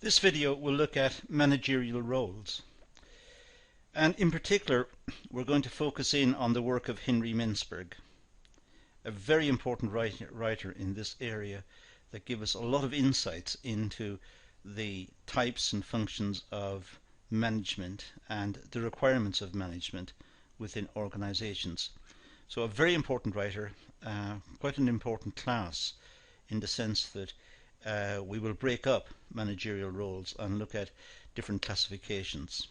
This video will look at managerial roles, and in particular we're going to focus in on the work of Henry Mintzberg, a very important writer in this area that gives us a lot of insights into the types and functions of management and the requirements of management within organizations. So a very important writer, quite an important class in the sense that we will break up managerial roles and look at different classifications.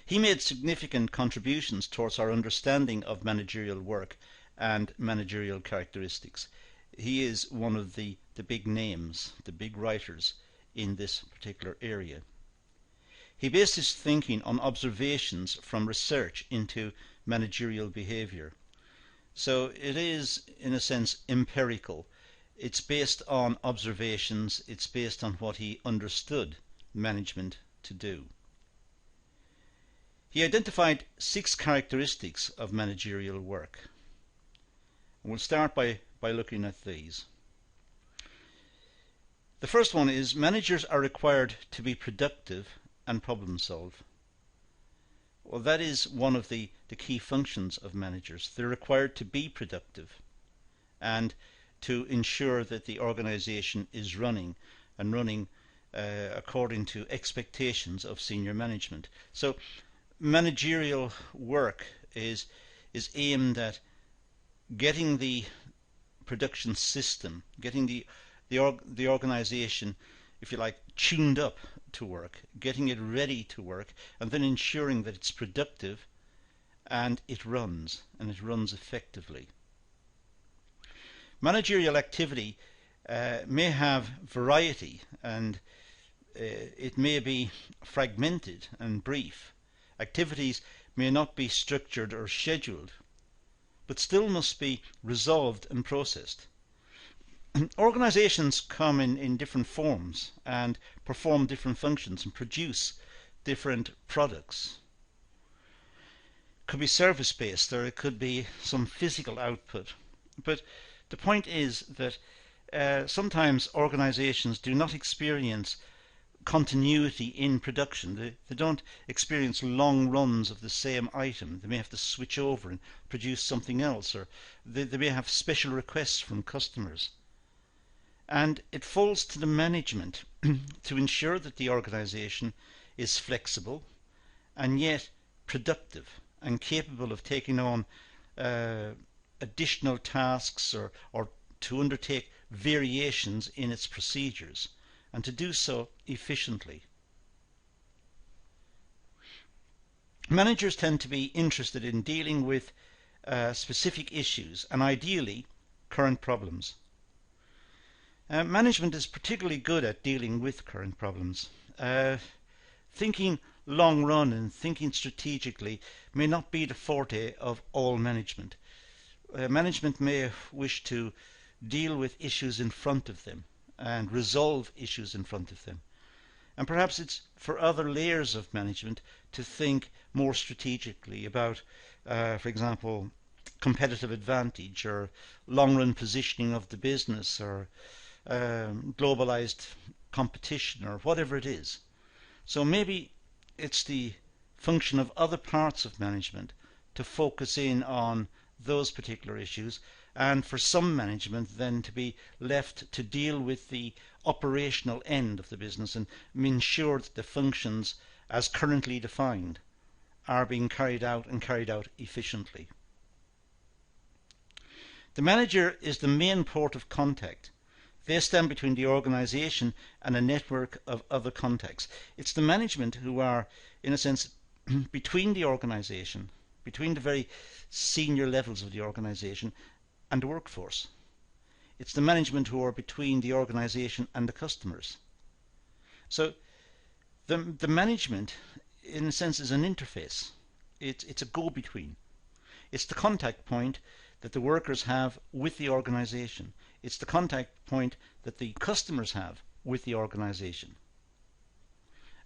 He made significant contributions towards our understanding of managerial work and managerial characteristics. He is one of the big names, the big writers in this particular area. He based his thinking on observations from research into managerial behavior. So it is, in a sense, empirical. It's based on observations, it's based on what he understood management to do. He identified 6 characteristics of managerial work. And we'll start by looking at these. The first one is managers are required to be productive and problem solve. Well, that is one of the key functions of managers. They're required to be productive and to ensure that the organization is running according to expectations of senior management. So managerial work is aimed at getting the production system, getting the organization, if you like, tuned up to work, getting it ready to work, and then ensuring that it's productive and it runs effectively. Managerial activity may have variety, and it may be fragmented and brief. Activities may not be structured or scheduled, but still must be resolved and processed. Organizations come in different forms and perform different functions and produce different products. It could be service-based, or it could be some physical output. But the point is that sometimes organizations do not experience continuity in production. They don't experience long runs of the same item. They may have to switch over and produce something else, or they may have special requests from customers. And it falls to the management to ensure that the organization is flexible and yet productive and capable of taking on additional tasks or to undertake variations in its procedures, and to do so efficiently. Managers tend to be interested in dealing with specific issues and ideally current problems. Management is particularly good at dealing with current problems. Thinking long run and thinking strategically may not be the forte of all management. Management may wish to deal with issues in front of them and resolve issues in front of them. And perhaps it's for other layers of management to think more strategically about, for example, competitive advantage or long-run positioning of the business, or globalized competition, or whatever it is. So maybe it's the function of other parts of management to focus in on those particular issues, and for some management then to be left to deal with the operational end of the business and ensure that the functions as currently defined are being carried out efficiently. The manager is the main port of contact. They stand between the organization and a network of other contacts. It's the management who are, in a sense, between the organization, between the very senior levels of the organization and the workforce. It's the management who are between the organization and the customers. So the management, in a sense, is an interface. It's a go-between. It's the contact point that the workers have with the organization. It's the contact point that the customers have with the organization.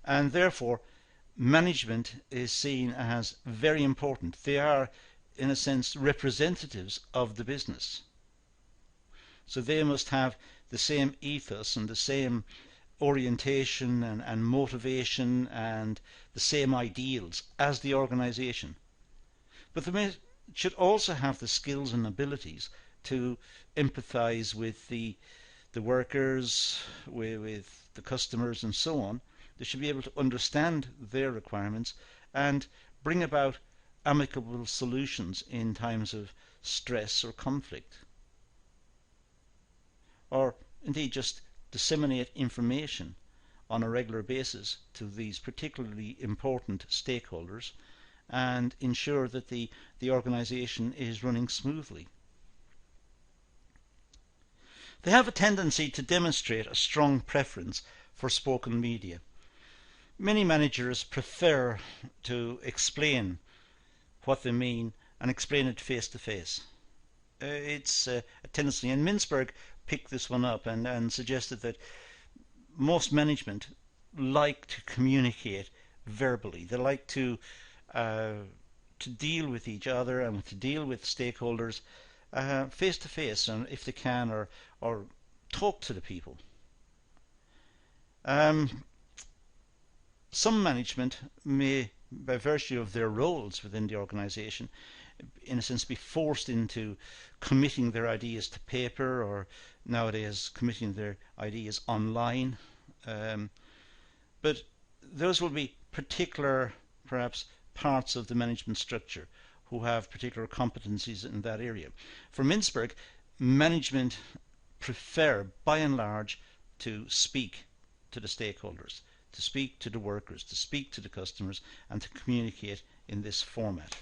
And therefore, management is seen as very important. They are, in a sense, representatives of the business. So they must have the same ethos and the same orientation and motivation and the same ideals as the organization. But they should also have the skills and abilities to empathize with the workers, with the customers and so on. They should be able to understand their requirements and bring about amicable solutions in times of stress or conflict. Or indeed just disseminate information on a regular basis to these particularly important stakeholders and ensure that the organization is running smoothly. They have a tendency to demonstrate a strong preference for spoken media. Many managers prefer to explain what they mean and explain it face to face. It's a tendency, and Mintzberg picked this one up and suggested that most management like to communicate verbally. They like to deal with each other and to deal with stakeholders face to face, and if they can, or talk to the people. Some management may, by virtue of their roles within the organisation, in a sense be forced into committing their ideas to paper, or nowadays committing their ideas online. But those will be particular, perhaps, parts of the management structure who have particular competencies in that area. For Mintzberg, management prefer, by and large, to speak to the stakeholders, to speak to the workers, to speak to the customers, and to communicate in this format.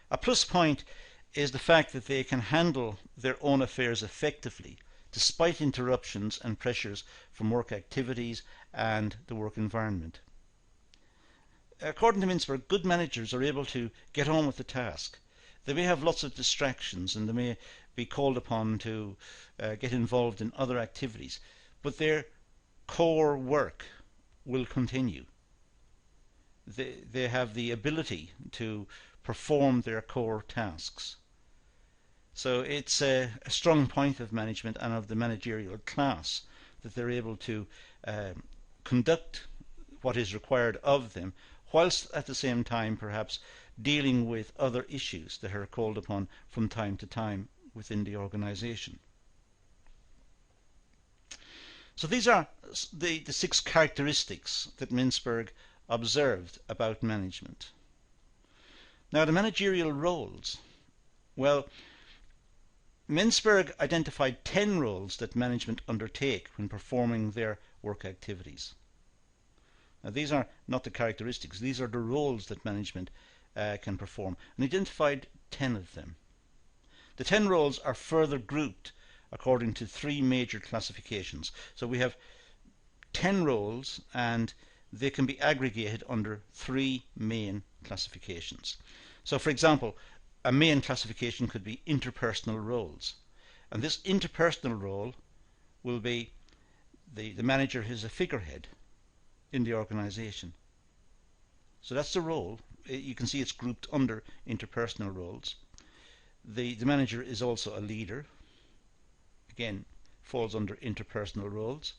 A plus point is the fact that they can handle their own affairs effectively, despite interruptions and pressures from work activities and the work environment. According to Mintzberg, good managers are able to get on with the task. They may have lots of distractions and they may be called upon to get involved in other activities, but their core work will continue. They have the ability to perform their core tasks. So it's a strong point of management and of the managerial class that they're able to conduct what is required of them, whilst at the same time perhaps dealing with other issues that are called upon from time to time within the organisation. So these are the 6 characteristics that Mintzberg observed about management. Now, the managerial roles. Well, Mintzberg identified 10 roles that management undertake when performing their work activities. Now, these are not the characteristics, these are the roles that management can perform, and identified 10 of them. The 10 roles are further grouped according to 3 major classifications. So we have 10 roles and they can be aggregated under 3 main classifications. So for example, a main classification could be interpersonal roles, and this interpersonal role will be the manager is a figurehead in the organization. So that's the role. You can see it's grouped under interpersonal roles. The manager is also a leader, again falls under interpersonal roles.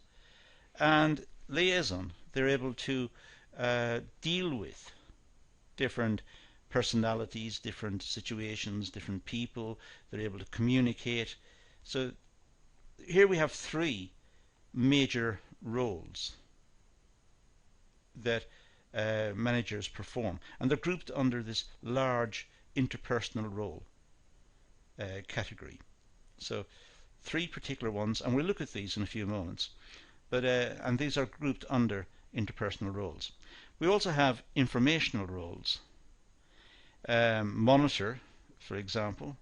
And liaison, they're able to deal with different personalities, different situations, different people. They're able to communicate. So here we have 3 major roles that managers perform, and they're grouped under this large interpersonal role category. So 3 particular ones, and we'll look at these in a few moments. But and these are grouped under interpersonal roles. We also have informational roles. Monitor, for example,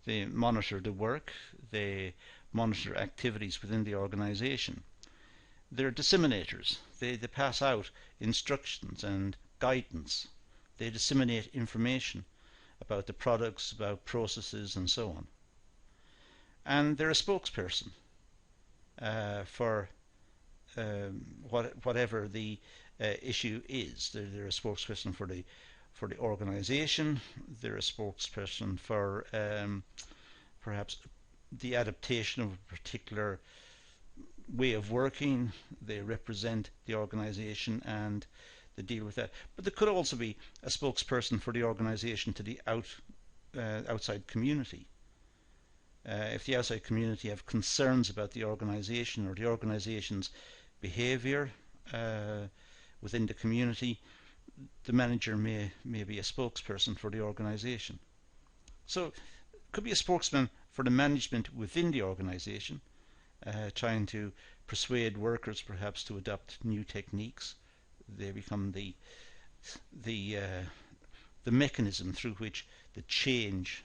they monitor the work, they monitor activities within the organization. They're disseminators. They pass out instructions and guidance. They disseminate information about the products, about processes, and so on. And they're a spokesperson for whatever the issue is. They're a spokesperson for the organization. They're a spokesperson for perhaps the adaptation of a particular way of working. They represent the organization and they deal with that. But there could also be a spokesperson for the organization to the outside community. If the outside community have concerns about the organization or the organization's behavior within the community, the manager may be a spokesperson for the organization. So it could be a spokesman for the management within the organization, trying to persuade workers perhaps to adopt new techniques. They become the mechanism through which the change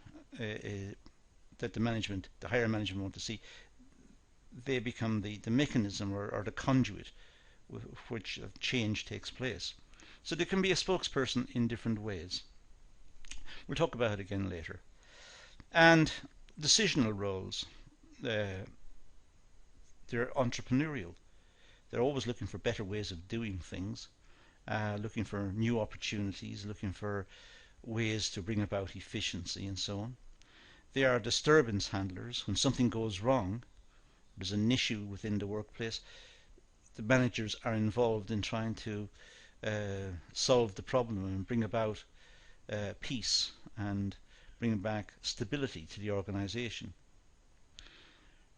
that the higher management want to see, they become the mechanism or the conduit with which change takes place. So there can be a spokesperson in different ways. We'll talk about it again later. And decisional roles, they're entrepreneurial. They're always looking for better ways of doing things, looking for new opportunities, looking for ways to bring about efficiency and so on. They are disturbance handlers. When something goes wrong, there's an issue within the workplace, the managers are involved in trying to solve the problem and bring about peace and bring back stability to the organization.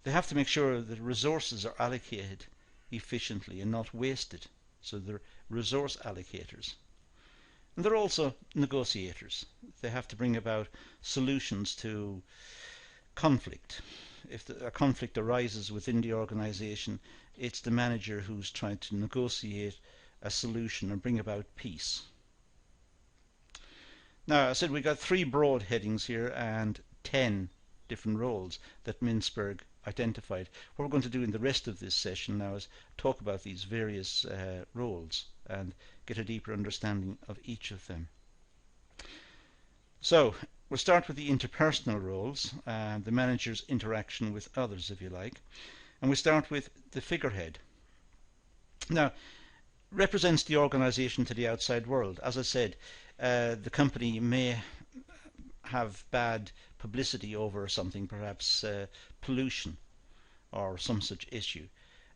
They have to make sure that resources are allocated efficiently and not wasted. So they're resource allocators. And they're also negotiators. They have to bring about solutions to conflict. If a conflict arises within the organization, it's the manager who's trying to negotiate a solution and bring about peace. Now, I said we got 3 broad headings here and 10 different roles that Mintzberg identified. What we're going to do in the rest of this session now is talk about these various roles and get a deeper understanding of each of them. So we'll start with the interpersonal roles, the manager's interaction with others, if you like, and we start with the figurehead. Now, represents the organization to the outside world. As I said, the company may have bad publicity over something, perhaps pollution or some such issue,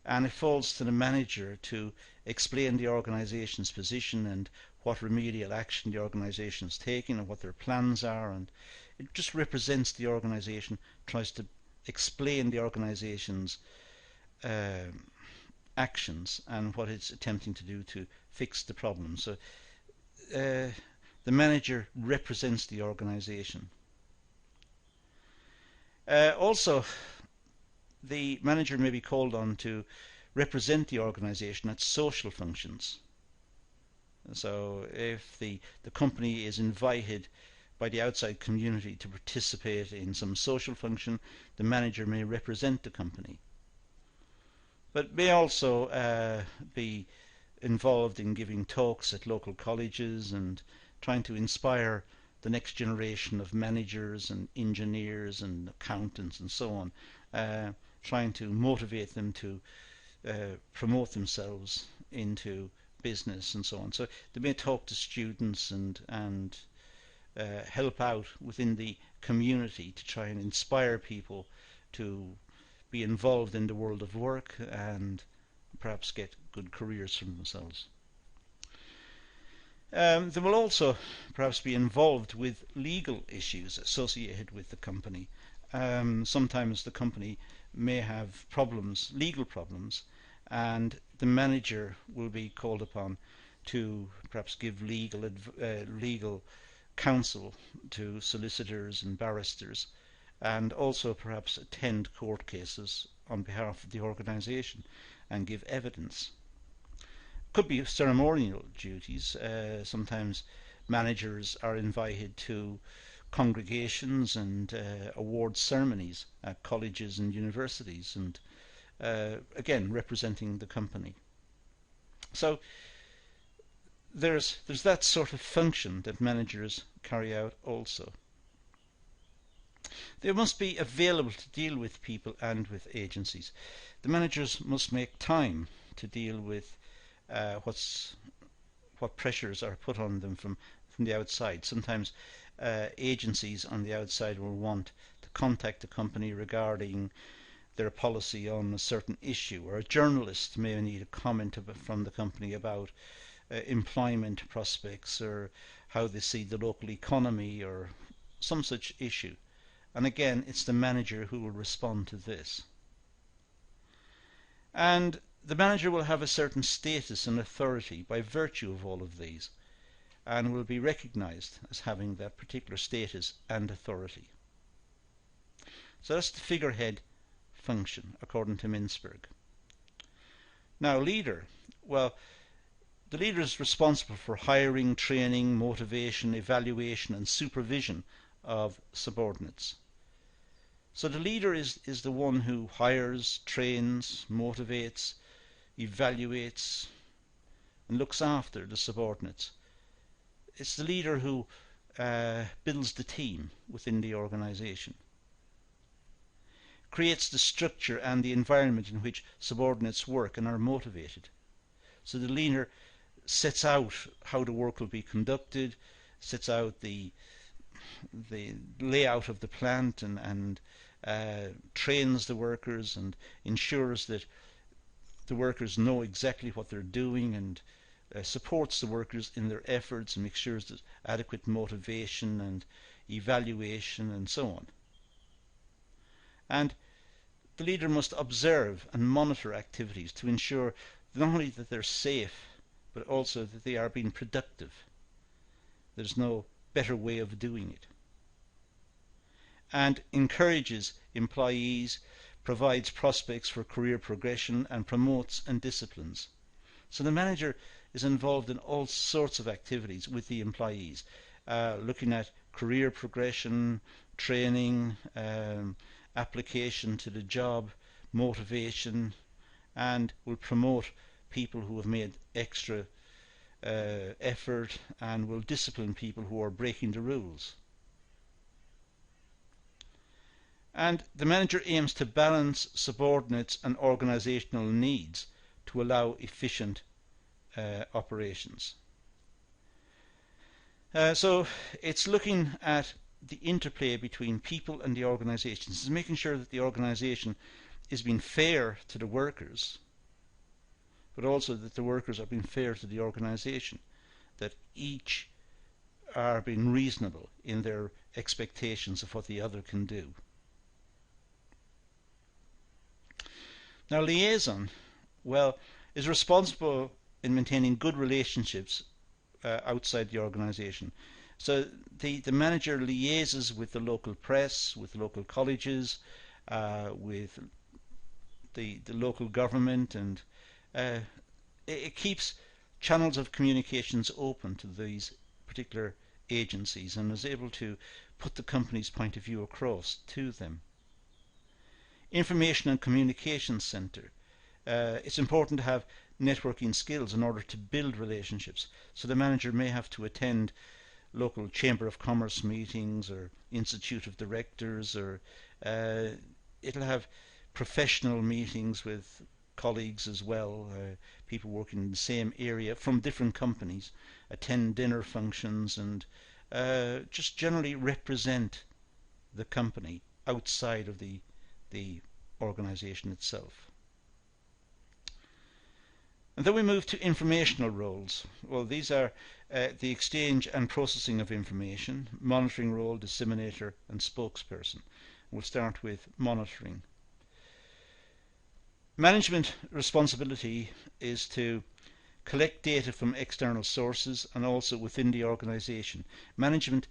and it falls to the manager to explain the organization's position and what remedial action the organization is taking and what their plans are, and it just represents the organization, tries to explain the organization's actions and what it's attempting to do to fix the problem. So the manager represents the organization. Also, the manager may be called on to represent the organization at social functions. So if the company is invited by the outside community to participate in some social function, the manager may represent the company. But may also be involved in giving talks at local colleges and trying to inspire the next generation of managers and engineers and accountants and so on, trying to motivate them to promote themselves into business and so on. So they may talk to students and help out within the community to try and inspire people to be involved in the world of work and perhaps get good careers for themselves. They will also perhaps be involved with legal issues associated with the company. Sometimes the company may have problems, legal problems, and the manager will be called upon to perhaps give legal counsel to solicitors and barristers, and also perhaps attend court cases on behalf of the organisation and give evidence. Could be ceremonial duties. Sometimes managers are invited to congregations and award ceremonies at colleges and universities, and again representing the company. So there's that sort of function that managers carry out also. They must be available to deal with people and with agencies. The managers must make time to deal with what pressures are put on them from the outside. Sometimes agencies on the outside will want to contact the company regarding their policy on a certain issue, or a journalist may need a comment from the company about employment prospects or how they see the local economy or some such issue. And again, it's the manager who will respond to this. And the manager will have a certain status and authority by virtue of all of these, and will be recognized as having that particular status and authority. So that's the figurehead function according to Mintzberg. Now, leader. Well, the leader is responsible for hiring, training, motivation, evaluation and supervision of subordinates. So the leader is the one who hires, trains, motivates, evaluates and looks after the subordinates. It's the leader who builds the team within the organization, creates the structure and the environment in which subordinates work and are motivated. So the leader sets out how the work will be conducted, sets out the layout of the plant and trains the workers and ensures that the workers know exactly what they're doing and supports the workers in their efforts and makes sure there's adequate motivation and evaluation and so on. And the leader must observe and monitor activities to ensure not only that they're safe but also that they are being productive. There's no better way of doing it. And encourages employees, provides prospects for career progression and promotes and disciplines. So the manager is involved in all sorts of activities with the employees, looking at career progression, training, application to the job, motivation, and will promote people who have made extra effort and will discipline people who are breaking the rules. And the manager aims to balance subordinates and organizational needs to allow efficient operations. So it's looking at the interplay between people and the organizations. It's making sure that the organization is being fair to the workers, but also that the workers are being fair to the organization, that each are being reasonable in their expectations of what the other can do. Now, liaison, well, is responsible in maintaining good relationships outside the organization. So the manager liaises with the local press, with local colleges, with the local government, and it keeps channels of communications open to these particular agencies and is able to put the company's point of view across to them. Information and Communications Centre. It's important to have networking skills in order to build relationships. So the manager may have to attend local Chamber of Commerce meetings or Institute of Directors, or it'll have professional meetings with colleagues as well, people working in the same area from different companies, attend dinner functions and just generally represent the company outside of the organization itself. And then we move to informational roles. Well, these are the exchange and processing of information, monitoring role, disseminator and spokesperson. We'll start with monitoring. Management responsibility is to collect data from external sources and also within the organization. Management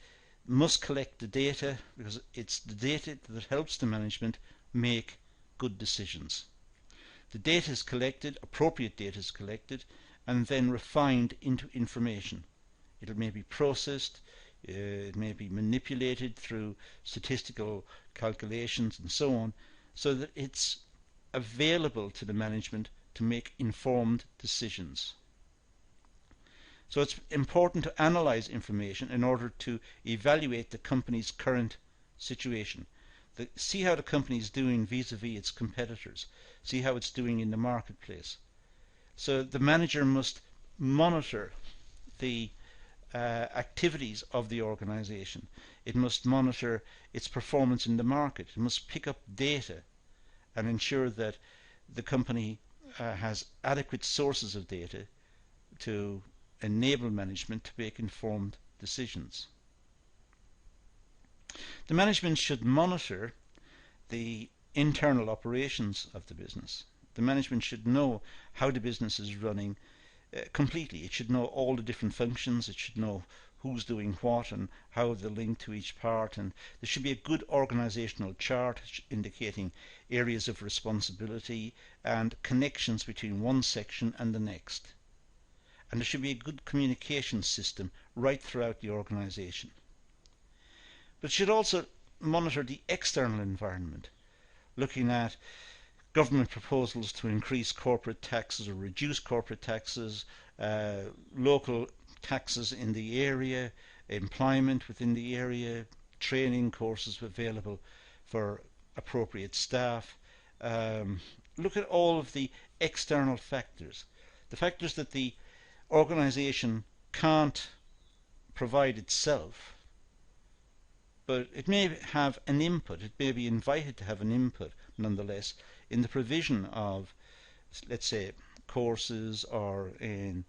must collect the data because it's the data that helps the management make good decisions. The data is collected, appropriate data is collected, and then refined into information. It may be processed, it may be manipulated through statistical calculations and so on, so that it's available to the management to make informed decisions. So it's important to analyze information in order to evaluate the company's current situation. See how the company is doing vis-a-vis its competitors. See how it's doing in the marketplace. So the manager must monitor the activities of the organization. It must monitor its performance in the market. It must pick up data and ensure that the company has adequate sources of data to enable management to make informed decisions. The management should monitor the internal operations of the business. The management should know how the business is running completely. It should know all the different functions. It should know who's doing what and how they're linked to each part, and there should be a good organizational chart indicating areas of responsibility and connections between one section and the next. And there should be a good communication system right throughout the organization. But it should also monitor the external environment, looking at government proposals to increase corporate taxes or reduce corporate taxes, local taxes in the area, employment within the area, training courses available for appropriate staff. Look at all of the external factors, the factors that the organization can't provide itself, but it may have an input, it may be invited to have an input nonetheless in the provision of, let's say, courses or in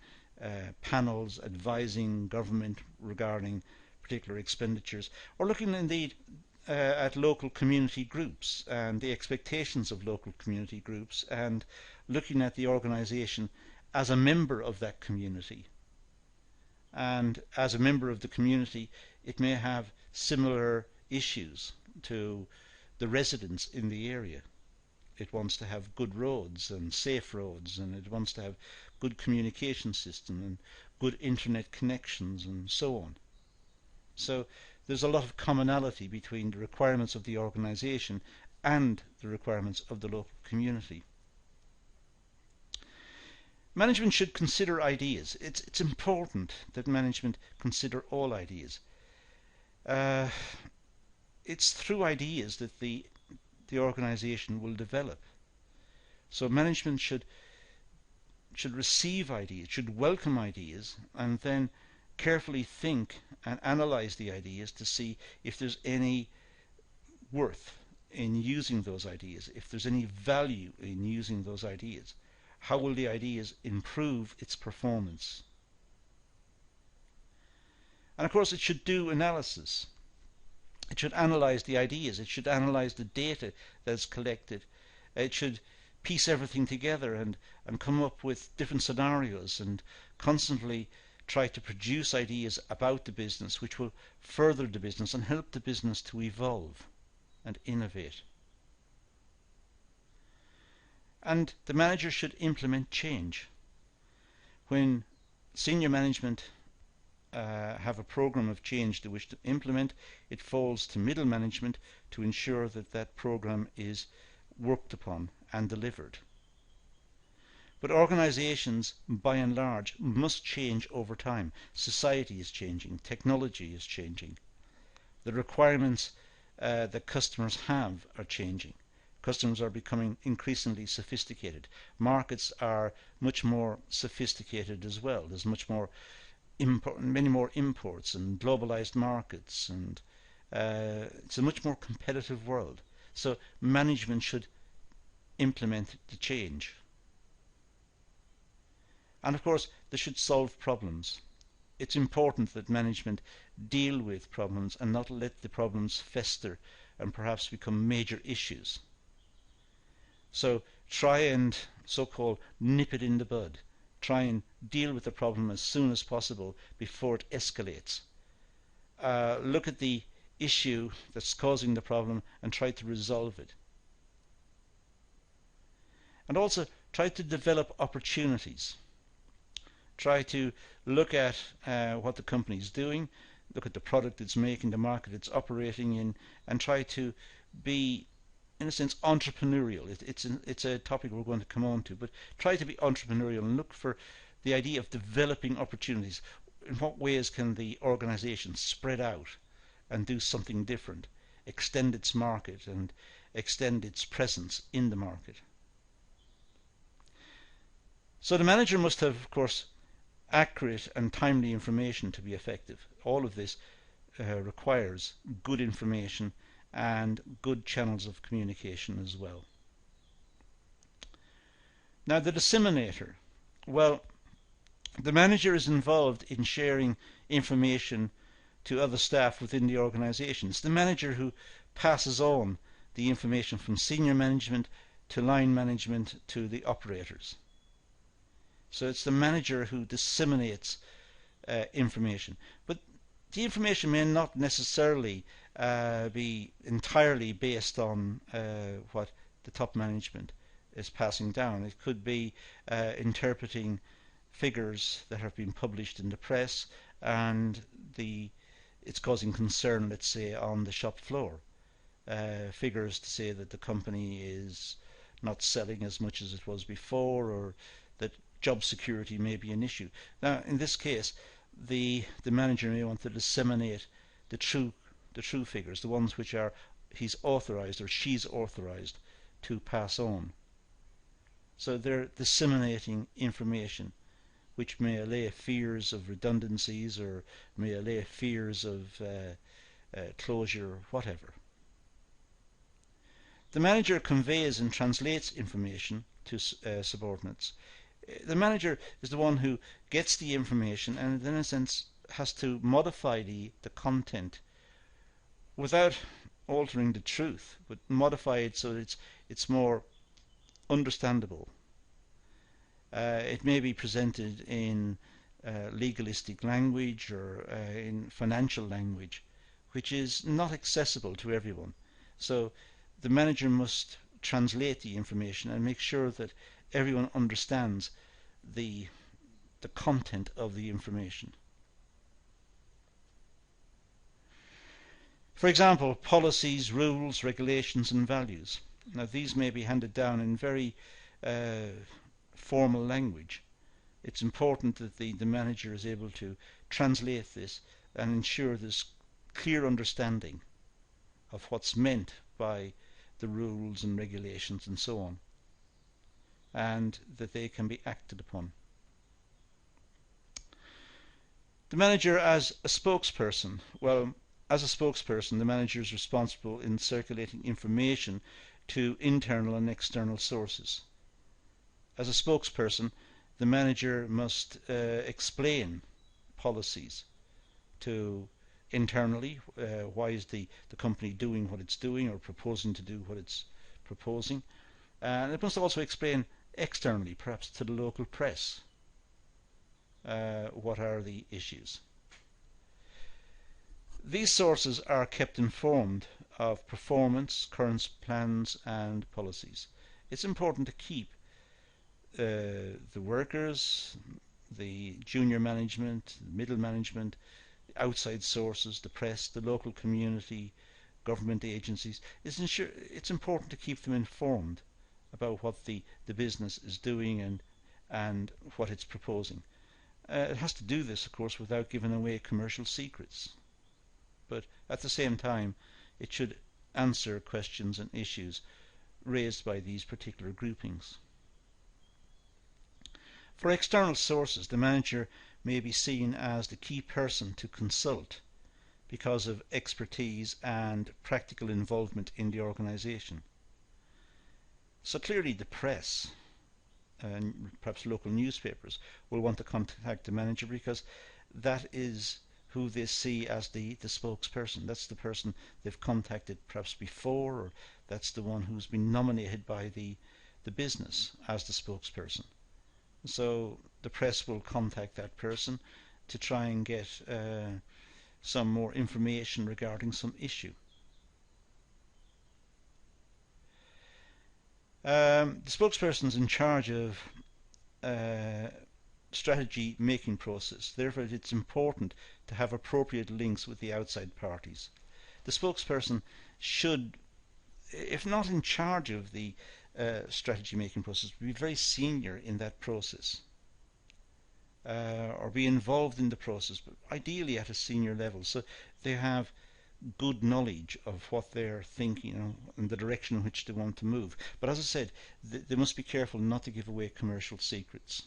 panels advising government regarding particular expenditures, or looking indeed at local community groups and the expectations of local community groups, and looking at the organisation as a member of that community. And as a member of the community, it may have similar issues to the residents in the area. It wants to have good roads and safe roads, and it wants to have good communication system and good internet connections and so on. So there's a lot of commonality between the requirements of the organisation and the requirements of the local community. Management should consider ideas. It's important that management consider all ideas. It's through ideas that the organisation will develop. So management should receive ideas, should welcome ideas, and then carefully think and analyze the ideas to see if there's any worth in using those ideas, if there's any value in using those ideas. How will the ideas improve its performance? And of course it should do analysis. It should analyze the ideas. It should analyze the data that's collected. It should piece everything together and come up with different scenarios and constantly try to produce ideas about the business which will further the business and help the business to evolve and innovate. And the manager should implement change. When senior management have a program of change they wish to implement, it falls to middle management to ensure that that program is worked upon and delivered. But organizations, by and large, must change over time. Society is changing, technology is changing. The requirements that customers have are changing. Customers are becoming increasingly sophisticated. Markets are much more sophisticated as well. There's many more imports and globalized markets, and it's a much more competitive world. So management should implement the change. And of course they should solve problems. It's important that management deal with problems and not let the problems fester and perhaps become major issues. So try and so-called nip it in the bud. Try and deal with the problem as soon as possible before it escalates. Look at the issue that's causing the problem and try to resolve it. And also try to develop opportunities. Try to look at what the company is doing, look at the product it's making, the market it's operating in, and try to be, in a sense, entrepreneurial. It's a topic we're going to come on to, but try to be entrepreneurial and look for the idea of developing opportunities. In what ways can the organization spread out and do something different, extend its market and extend its presence in the market? So the manager must have, of course, accurate and timely information to be effective. All of this requires good information and good channels of communication as well. Now the disseminator, well, the manager is involved in sharing information to other staff within the organisation. It's the manager who passes on the information from senior management to line management to the operators. So it's the manager who disseminates information. But the information may not necessarily be entirely based on what the top management is passing down. It could be interpreting figures that have been published in the press, and it's causing concern, let's say, on the shop floor. Figures to say that the company is not selling as much as it was before, or that job security may be an issue. Now, in this case, the manager may want to disseminate the true figures, the ones which are he's authorized or she's authorized to pass on. So they're disseminating information which may allay fears of redundancies or may allay fears of closure or whatever. The manager conveys and translates information to subordinates. The manager is the one who gets the information and in a sense has to modify the content without altering the truth, but modify it so that it's more understandable. It may be presented in legalistic language or in financial language, which is not accessible to everyone. So the manager must translate the information and make sure that everyone understands the content of the information. For example, policies, rules, regulations and values. Now these may be handed down in very formal language. It's important that the manager is able to translate this and ensure there's clear understanding of what's meant by the rules and regulations and so on, and that they can be acted upon. The manager as a spokesperson. Well, as a spokesperson, the manager is responsible in circulating information to internal and external sources. As a spokesperson, the manager must explain policies to internally. Why is the company doing what it's doing or proposing to do what it's proposing? And it must also explain externally, perhaps to the local press, what are the issues. These sources are kept informed of performance, current plans and policies. It's important to keep the workers, the junior management, the middle management, outside sources, the press, the local community, government agencies. It's important to keep them informed about what the business is doing and what it's proposing. It has to do this, of course, without giving away commercial secrets. But at the same time, it should answer questions and issues raised by these particular groupings. For external sources, the manager may be seen as the key person to consult because of expertise and practical involvement in the organisation. So clearly the press and perhaps local newspapers will want to contact the manager because that is who they see as the spokesperson. That's the person they've contacted perhaps before, or that's the one who's been nominated by the business as the spokesperson. So the press will contact that person to try and get some more information regarding some issue. The spokesperson is in charge of strategy making process. Therefore, it's important to have appropriate links with the outside parties. The spokesperson should, if not in charge of the strategy making process, be very senior in that process, or be involved in the process, but ideally at a senior level, so they have good knowledge of what they're thinking, and the direction in which they want to move. But as I said, they must be careful not to give away commercial secrets.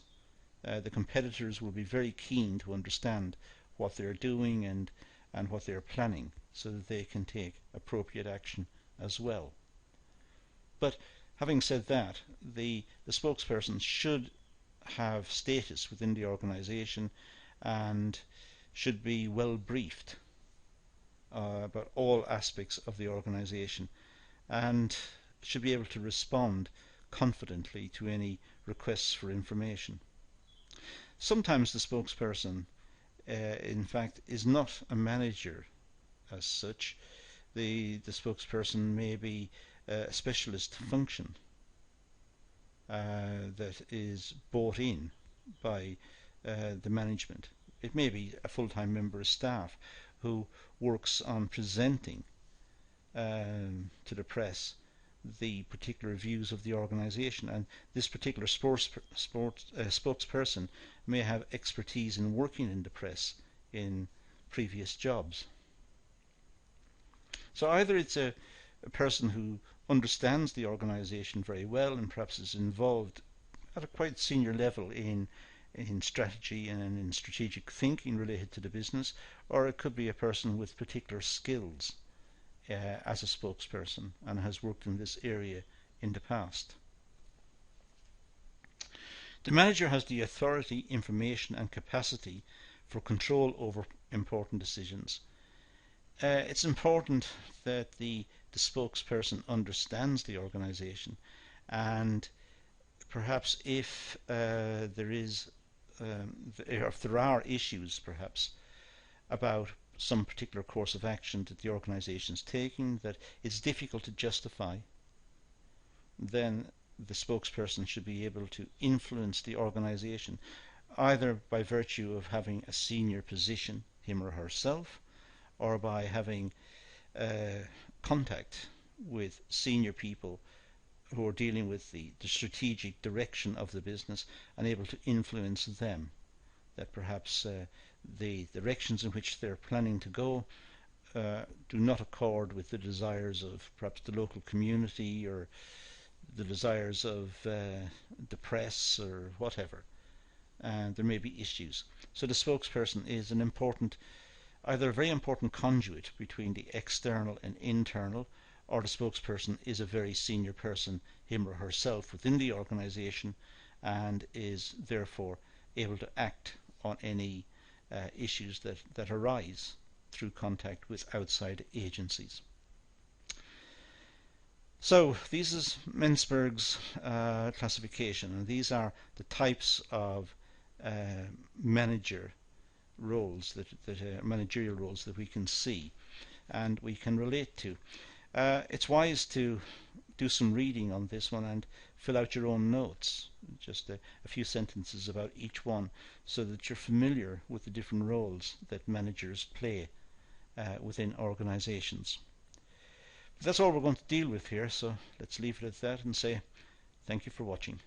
The competitors will be very keen to understand what they're doing and what they're planning, so that they can take appropriate action as well. But Having said that, the spokesperson should have status within the organization and should be well briefed about all aspects of the organization, and should be able to respond confidently to any requests for information. Sometimes the spokesperson, in fact, is not a manager as such. The spokesperson may be a specialist function that is bought in by the management. It may be a full-time member of staff who works on presenting to the press the particular views of the organisation, and this particular spokesperson may have expertise in working in the press in previous jobs. So either it's a person who understands the organisation very well and perhaps is involved at a quite senior level in strategy and in strategic thinking related to the business, or it could be a person with particular skills as a spokesperson and has worked in this area in the past. The manager has the authority, information and capacity for control over important decisions. It's important that the spokesperson understands the organisation, and perhaps if if there are issues perhaps about some particular course of action that the organisation is taking that it's difficult to justify, then the spokesperson should be able to influence the organisation either by virtue of having a senior position, him or herself, or by having contact with senior people who are dealing with the strategic direction of the business and able to influence them, that perhaps the directions in which they're planning to go do not accord with the desires of perhaps the local community or the desires of the press or whatever. And there may be issues. So the spokesperson is an important, either a very important conduit between the external and internal, or the spokesperson is a very senior person, him or herself, within the organisation, and is therefore able to act on any issues that arise through contact with outside agencies. So this is Mintzberg's classification, and these are the types of managerial roles that we can see and we can relate to. It's wise to do some reading on this one and fill out your own notes, just a few sentences about each one, so that you're familiar with the different roles that managers play within organizations. But that's all we're going to deal with here, so let's leave it at that and say thank you for watching.